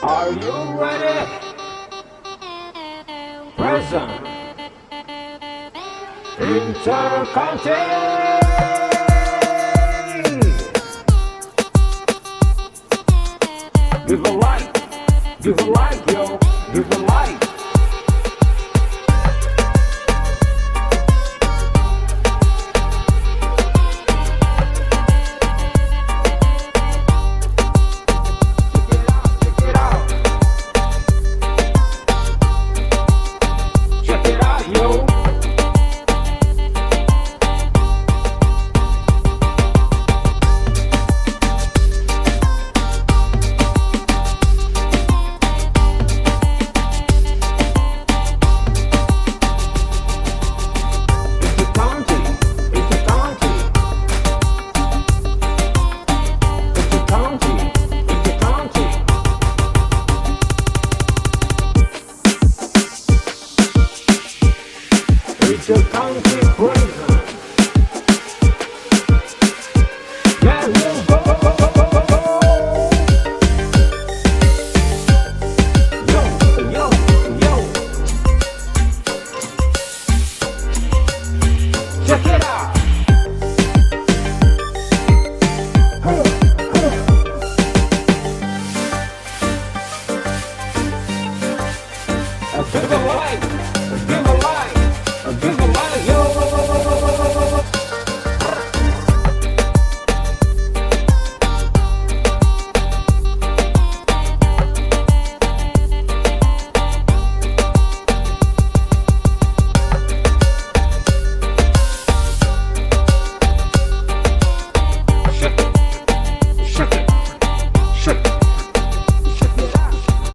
Are you ready? Present. Intercounty. Give a like, yo, give a like. It's a county prison. Yeah, we'll go, go, go, go, go, go, go. Yo, yo, yo. Check it out. Give a like, give a like. Give a like, yo. Shake it, shake it, shake it.